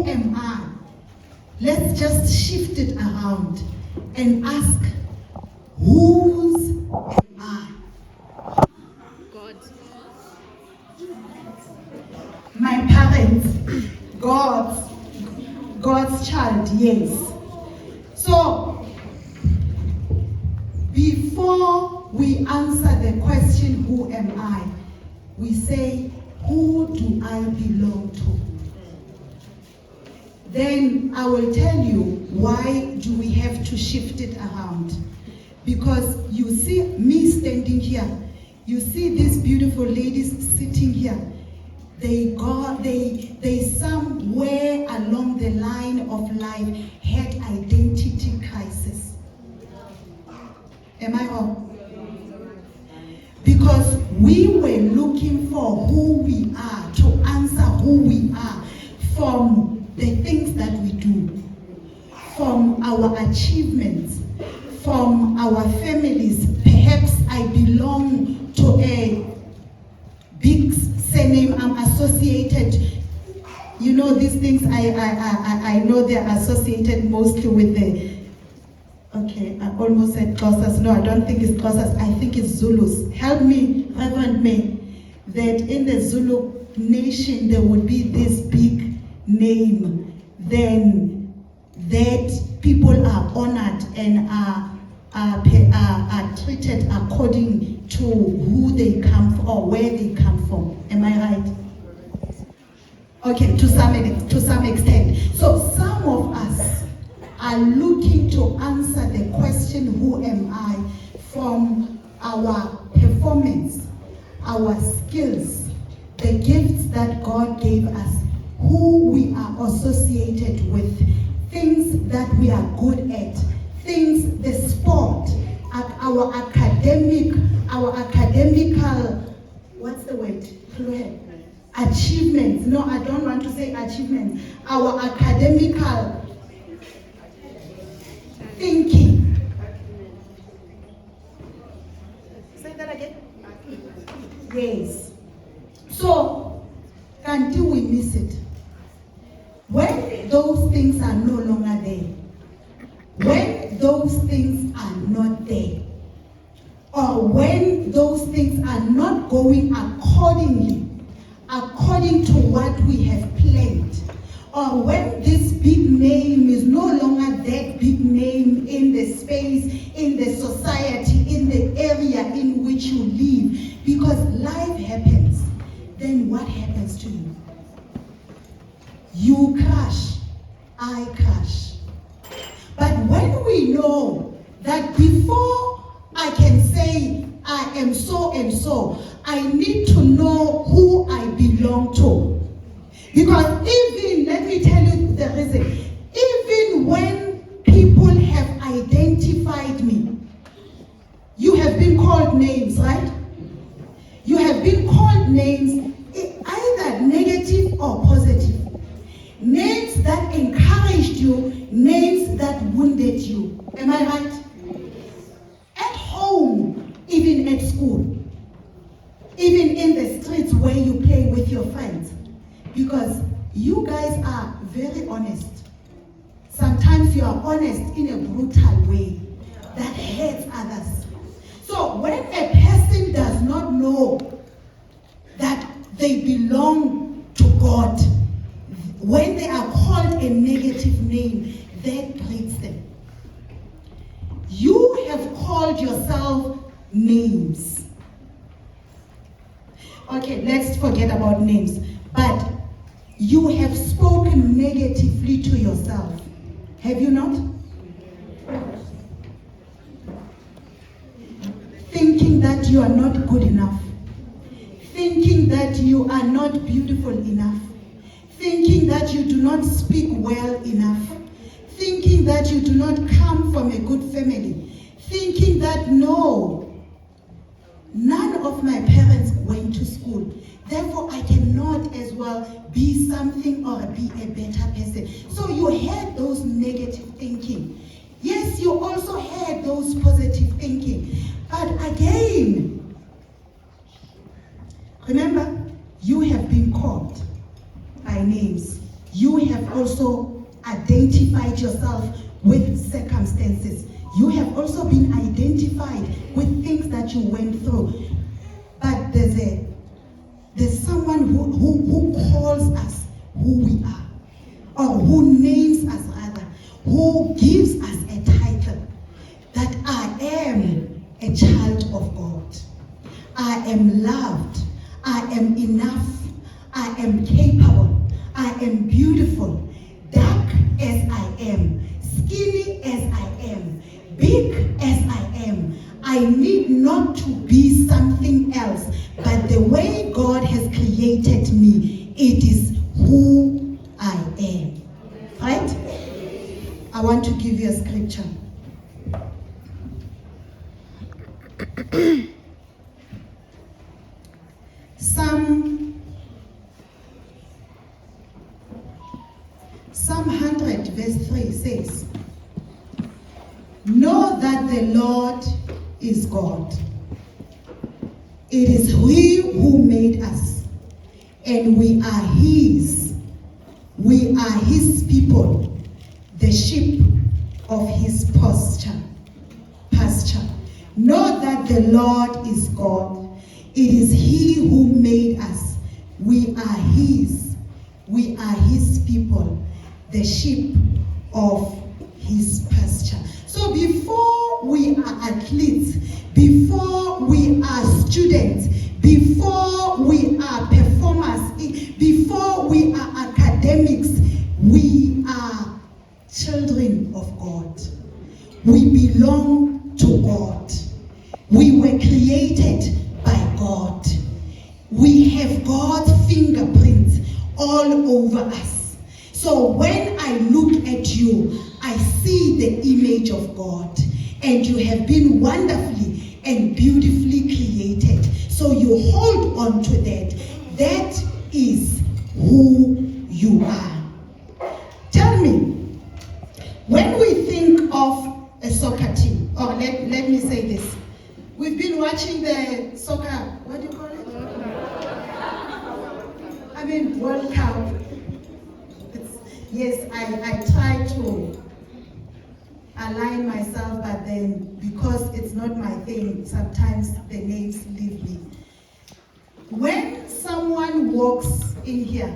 who am I? Let's just shift it around and ask, whose am I? God. My parents, God's child, yes. So, before we answer the question, who am I? We say, who do I belong to? Then I will tell you why do we have to shift it around. Because you see me standing here, you see these beautiful ladies sitting here. They somewhere along the line of life had identity crisis. Am I wrong? Because we were looking for who we are, to answer who we are from the things that we do, from our achievements, from our families. Perhaps I belong to a big surname, I'm associated. You know these things, I know they're associated mostly with the, okay, I almost said Xhosas. No, I don't think it's Xhosas. I think it's Zulus. Help me, Reverend May, that in the Zulu nation there would be this big name, then that people are honored and are treated according to who they come from or where they come from. Am I right? Okay, to some extent. So some of us are looking to answer the question, who am I, from our performance, our skills, the gifts that God gave us, who we are associated with, things that we are good at, things, the sport, our academical, what's the word? Achievements. No, I don't want to say achievements. Our academical thinking. Say that again? Yes. So, until we miss it, when those things are no longer there, when those things are not there, or when those things are not going according to what we have planned, or when this big name is no longer that big name in the space, in the society, in the area in which you live, because life happens, then what happens to you? You crash, I crash. But when we know that before I can say I am so and so, I need to know who I belong to. Because even, let me tell you the reason, even when people have identified me, you have been called names, right? You have been called names, either negative or positive. Names that encouraged you, names that wounded you. Am I right? At home, even at school, even in the streets where you play with your friends. Because you guys are very honest. Sometimes you are honest in a brutal way that hurts others. So when a person does not know that they belong to God, when they are called a negative name, that breaks them. You have called yourself names. Okay, let's forget about names. But you have spoken negatively to yourself. Have you not? Thinking that you are not good enough. Thinking that you are not beautiful enough. Thinking that you do not speak well enough. Thinking that you do not come from a good family. Thinking that no, none of my parents went to school. Therefore, I cannot as well be something or be a better person. So you had those negative thinking. Yes, you also had those positive thinking. But again, remember, you have been called by names. You have also identified yourself with circumstances. You have also been identified with things that you went through. But there's someone who calls us who we are, or who names us rather, who gives us a title that I am a child of God. I am loved. I am enough. I am capable. I am beautiful. Dark as I am, skinny as I am, big as I am. I need not to be something else, but the way God has created me, it is who I am. Right? I want to give you a scripture. Psalm 100 verse 3 says, "Know that the Lord is God. It is He who made us, and we are His. We are His people, the sheep of His pasture. Know that the Lord is God. It is He who made us. We are His. We are His people, the sheep of His pasture." So before we are athletes, before we are students, before we are performers, before we are academics, we are children of God. We belong to God. We were created by God. We have God's fingerprints all over us. So when I look at you, I see the image of God, and you have been wonderfully and beautifully created. So you hold on to that. That is who you are. Tell me, when we think of a soccer team, or let me say this, we've been watching the soccer, what do you call it? World Cup. Yes, I try to align myself, but then because it's not my thing, sometimes the names leave me. When someone walks in here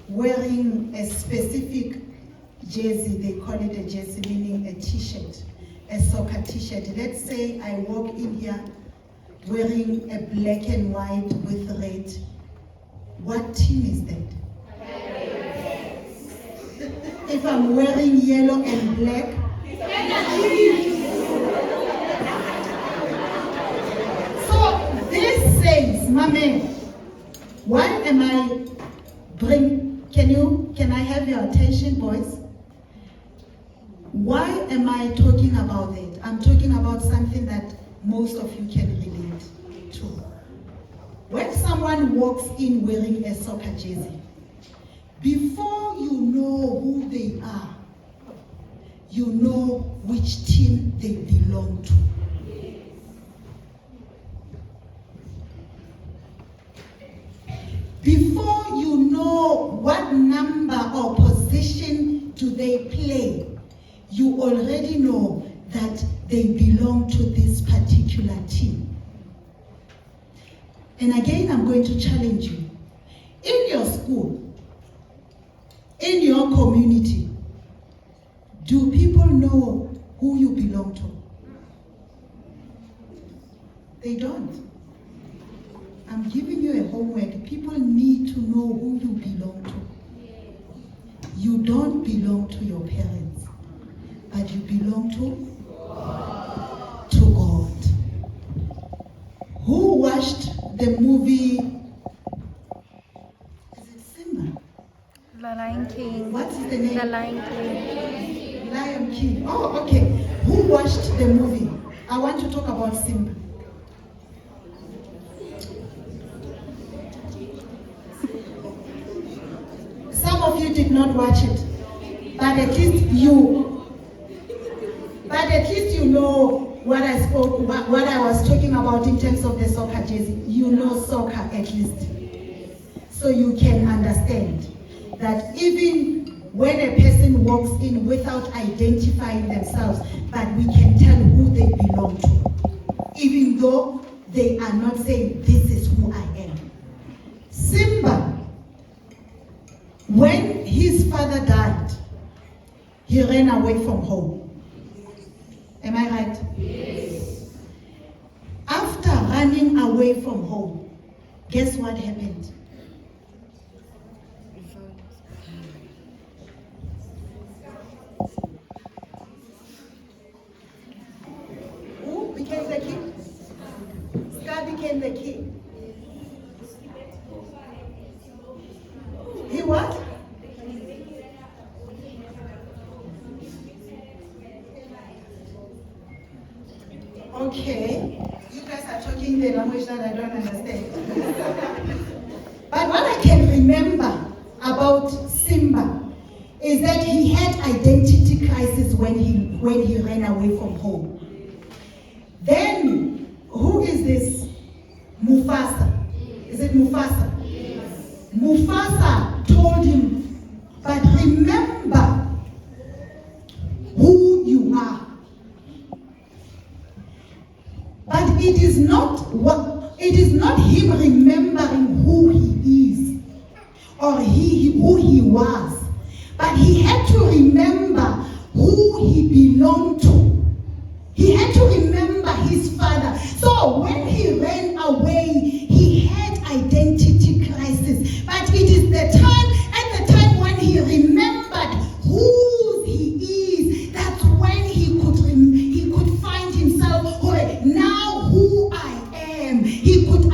wearing a specific jersey, they call it a jersey, meaning a t-shirt, a soccer t-shirt. Let's say I walk in here wearing a black and white with red. What team is that? If I'm wearing yellow and black, so this says, Mame, why am I can I have your attention, boys? Why am I talking about that? I'm talking about something that most of you can relate to. When someone walks in wearing a soccer jersey, before you know who they are, you know which team they belong to. Before you know what number or position do they play, you already know that they belong to this particular team. And again, I'm going to challenge you. In your school, in your community, do people know who you belong to? They don't. I'm giving you a homework. People need to know who you belong to. You don't belong to your parents, but you belong to God. Who watched the movie? Is it Simba? The Lion King. What is the name? The Lion King. Lion King. Oh, okay. Who watched the movie? I want to talk about Simba. Some of you did not watch it, but at least you know what I was talking about in terms of the soccer jersey. You know soccer at least, so you can understand. that even when a person walks in without identifying themselves, but we can tell who they belong to, even though they are not saying, this is who I am. Simba, when his father died, he ran away from home. Am I right? Yes. After running away from home, guess what happened? Who became the king? Scar became the king. He what? Okay, you guys are talking the language that I don't understand. But what I can remember about Simba is that he had identity crisis when he ran away from home. Then, who is this? Mufasa. Is it Mufasa? Yes. Mufasa told him, but remember who you are. But it is not him remembering who he is or who he was, but he had to remember who he belonged to. He had to remember his father. So when he ran away, he had identity crisis. But it is at the time when he remembered who he is, that's when he could find himself, now who I am. He could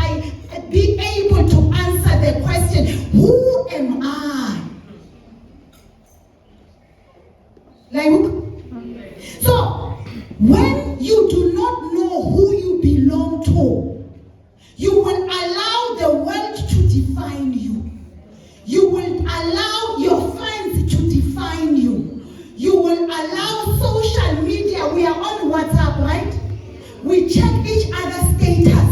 be able to answer the question, who am I? So, when you do not know who you belong to, you will allow the world to define you. You will allow your friends to define you. You will allow social media. We are on WhatsApp, right? We check each other's status.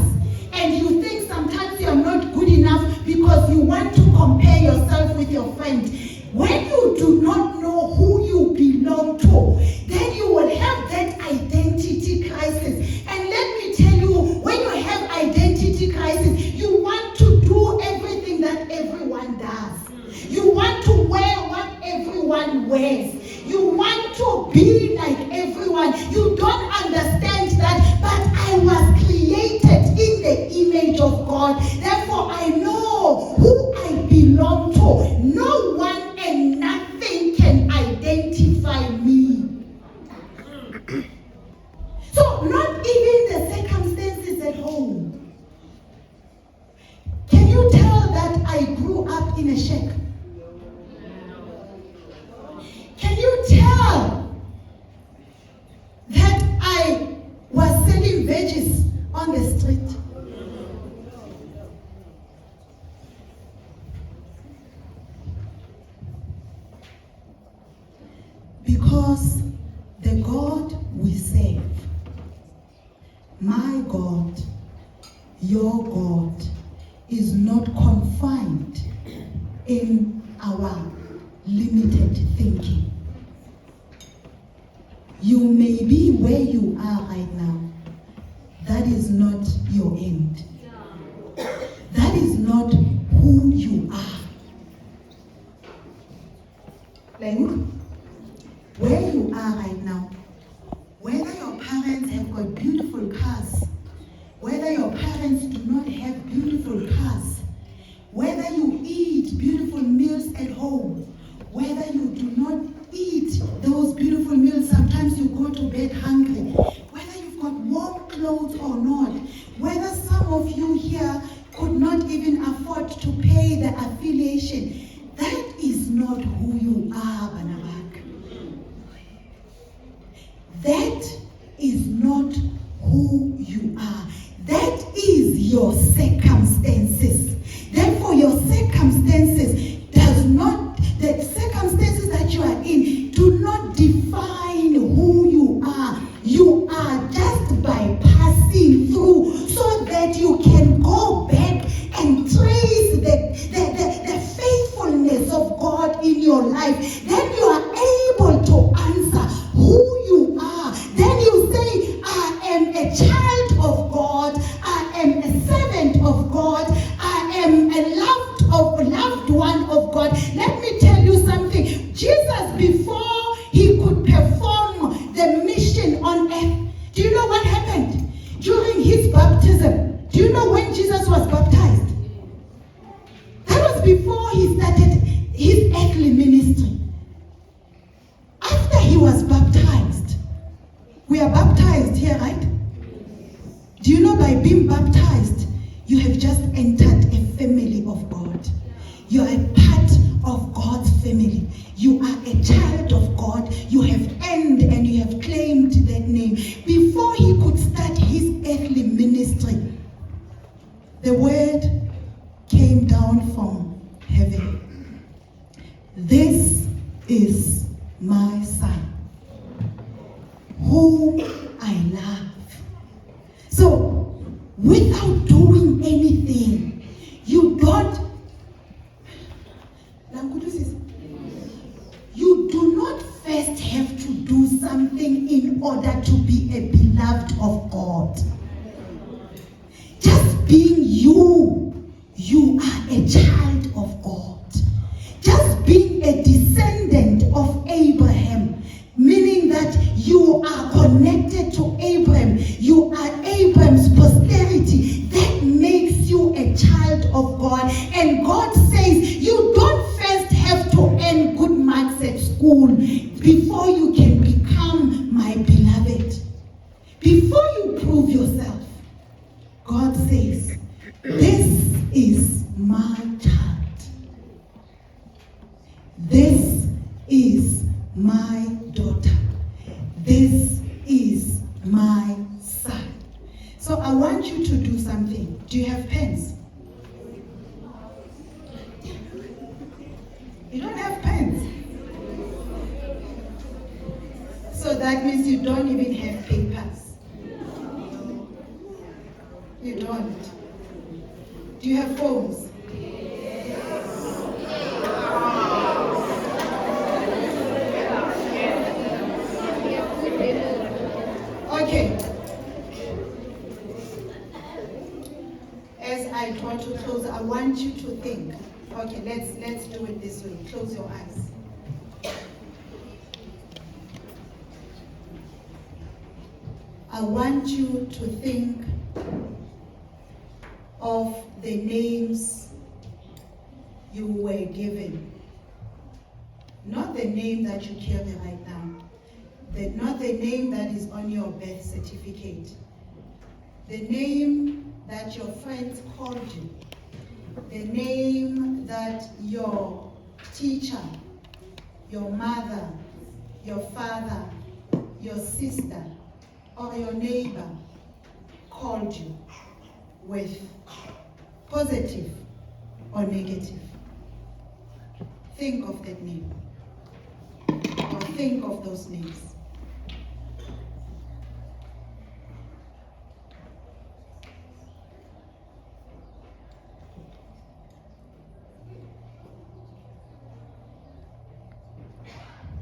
And you think sometimes you're not good enough because you want to compare yourself with your friend. When you do not know who you belong to, then you will have that identity crisis. And let me tell you, when you have identity crisis, you want to do everything that everyone does. You want to wear what everyone wears. You want to be like everyone. You don't understand that, but I was created in the image of God. Therefore, I know who I belong to. No one and nothing can identify me. So, not even the circumstances at home. Can you tell that I grew up in a shack? Can you tell that I was selling veggies on the street? Because the God we serve, my God, your God, is not confined in our limited thinking. You may be where you are right now. That is not your end. That is not who you are. Like, where you are right now, whether your parents have got beautiful cars, whether your parents do not have beautiful cars, whether you eat beautiful meals at home, whether you do not eat those beautiful meals, sometimes you go to bed hungry, whether you've got warm clothes or not, whether some of you here could not even afford to pay the affiliation, that is not who you are, Banabak. That is not who you are. That is your circumstances. Therefore, your circumstances the circumstances that you are in do not define who you are. You are just by passing through so that you can go back and trace the faithfulness of God This is my son, whom I love. So, without doing anything, you do not first have to do something in order to be a beloved of God. Just being you are a child of God. Just being a descendant of Abraham, meaning that you are connected to Abraham, you are Abraham's posterity, that makes you a child of God. And God says you don't first have to earn good marks at school before you can become my beloved. Before you prove yourself, God says, this is my child. This is my daughter. This is my son. So I want you to do something. Do you have pens? You don't have pens. So that means you don't even have papers. You don't. Do you have phones? Okay. As I try to close, I want you to think. Okay, let's do it this way. Close your eyes. I want you to think of the names you were given. Not the name that you carry right now. Not the name that is on your birth certificate. The name that your friends called you. The name that your teacher, your mother, your father, your sister, or your neighbor called you with, positive or negative. Think of that name, or think of those names.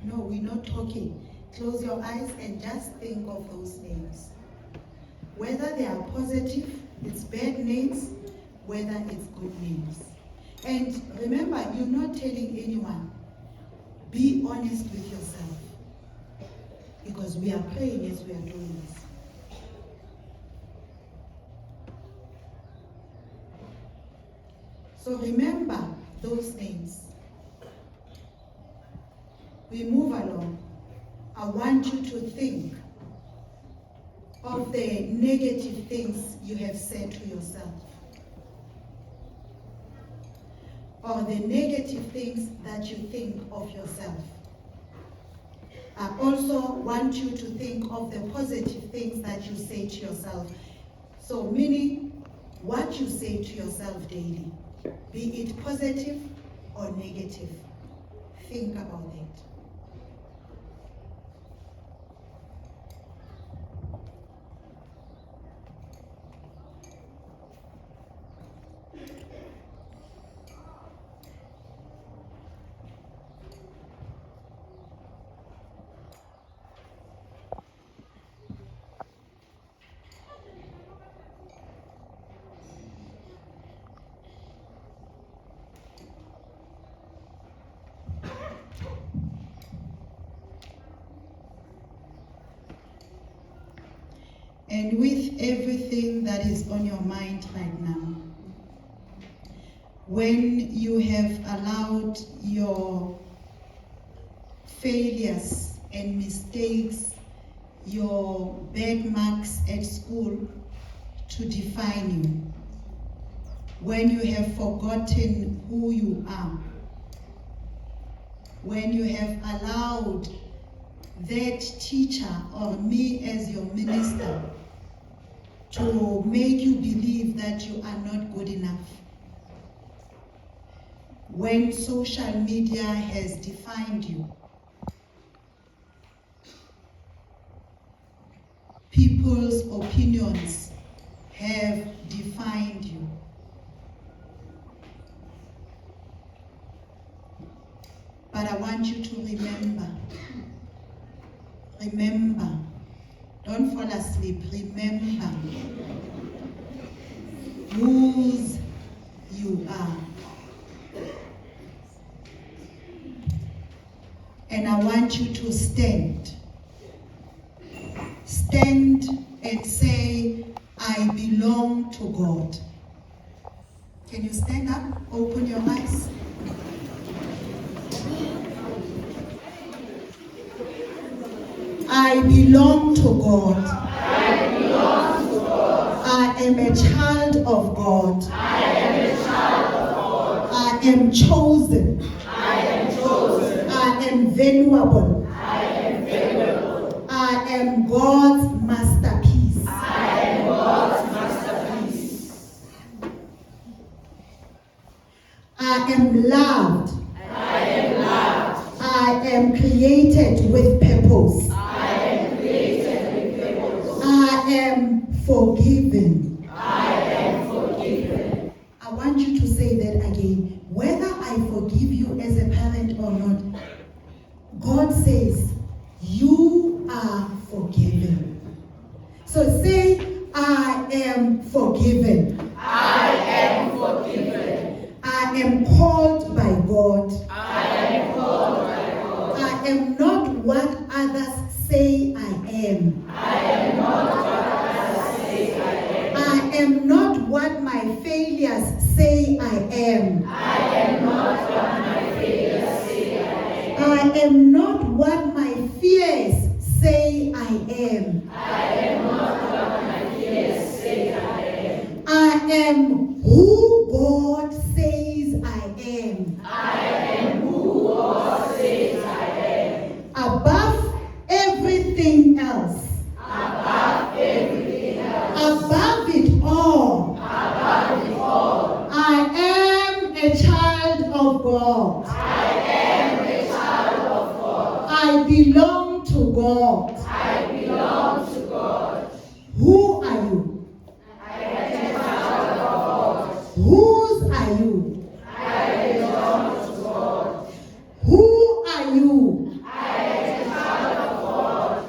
No, we're not talking. Close your eyes and just think of those names. Whether they are positive, it's bad names, whether it's good names. And remember, you're not telling anyone. Be honest with yourself. Because we are praying as we are doing this. So remember those names. We move along. I want you to think of the negative things you have said to yourself, or the negative things that you think of yourself. I also want you to think of the positive things that you say to yourself. So meaning what you say to yourself daily, be it positive or negative. Think about it. And with everything that is on your mind right now, when you have allowed your failures and mistakes, your bad marks at school to define you, when you have forgotten who you are, when you have allowed that teacher or me as your minister to make you believe that you are not good enough, when social media has defined you. People's opinions have defined you. But I want you to remember, don't fall asleep, remember whose you are. And I want you to stand and say, I belong to God. Can you stand up? Open your eyes. I belong to God. I belong to God. I am a child of God. I am a child of God. I am chosen. I am chosen. I am valuable. I am valuable. I am God's masterpiece. I am God's masterpiece. I am loved. I am loved. I am created with purpose. I am created with purpose. I am forgiven. I am forgiven. I want you to say that again. Whether I forgive you as a parent or not, God says, you are forgiven. So say, I am forgiven. I am forgiven. I am called by God. I am called by God. I am not what others say I am. I am not what others say I am. I am not what my failures say I am. I am not what my failures say I am. I am not what my fears say I am. I am not what my fears say I am. I am who God says I am. I am who God says I am. Above everything else. Above everything else. Above it all. Above it all. I am a child of God. I am a child of God. I belong to God. I belong to God. Who are you? I am a child of God. Whose are you? I belong to God. Who are you? I am a child of God.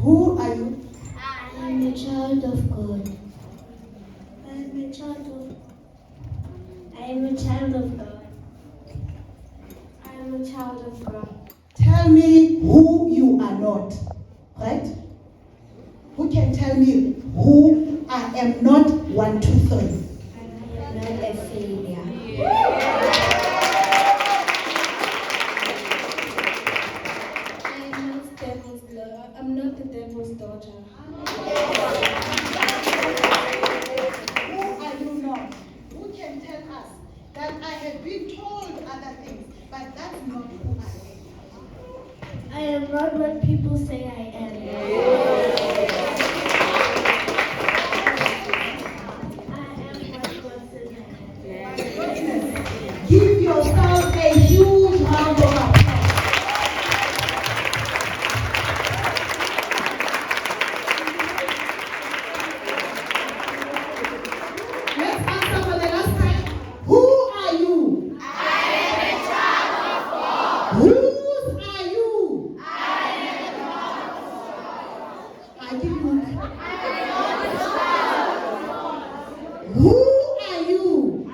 Who are you? I am a child of God. I am a child of I am a child of God. I am a child of God. Tell me who you are not. Right? Who can tell me who I am not? 1, 2, 3. I am not a failure. I am not devil's daughter. I'm not the devil's daughter. Who are you not? Who can tell us that I have been told other things, but that's not who I am? I am not what people say I am. I am what God says I am. Give yourself a huge round of applause. Let's answer for the last time. Who are you? I am a child of God. Whose are you? I am a child of God. I give you. I am a child of God. Who are you?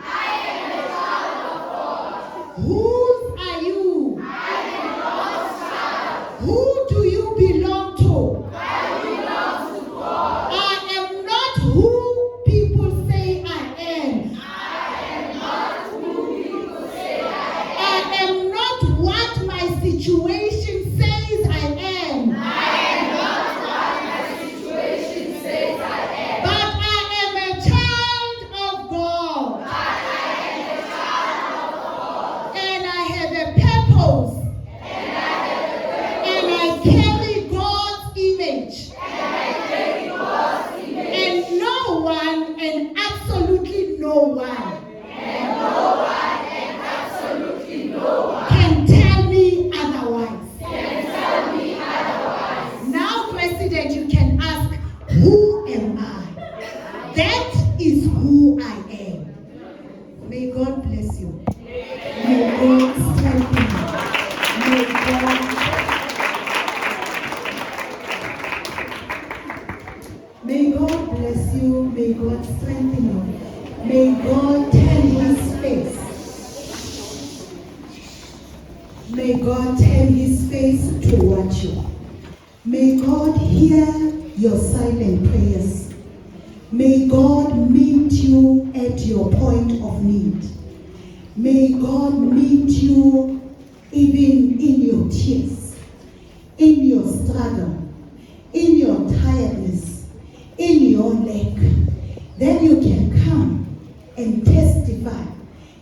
I am a child of God. Whose are you? I am God's child. Who do you belong to? I belong to God. I am not who people say I am. I am not who people say I am. I am not what my situation says I am. I am not what my situation says I am. But I am a child of bless you. May God strengthen you. May God turn his face. May God turn his face toward you. May God hear your silent prayers. May God meet you at your point of need. May God meet you even in your tears, in your struggle, in your tiredness, in your lack. Then you can come and testify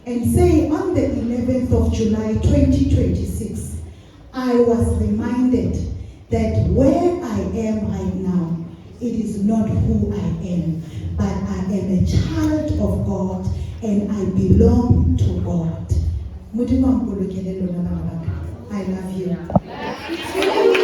and say, on the 11th of July 2026, I was reminded that where I am right now, it is not who I am, but I am a child of God and I belong to God. I love you.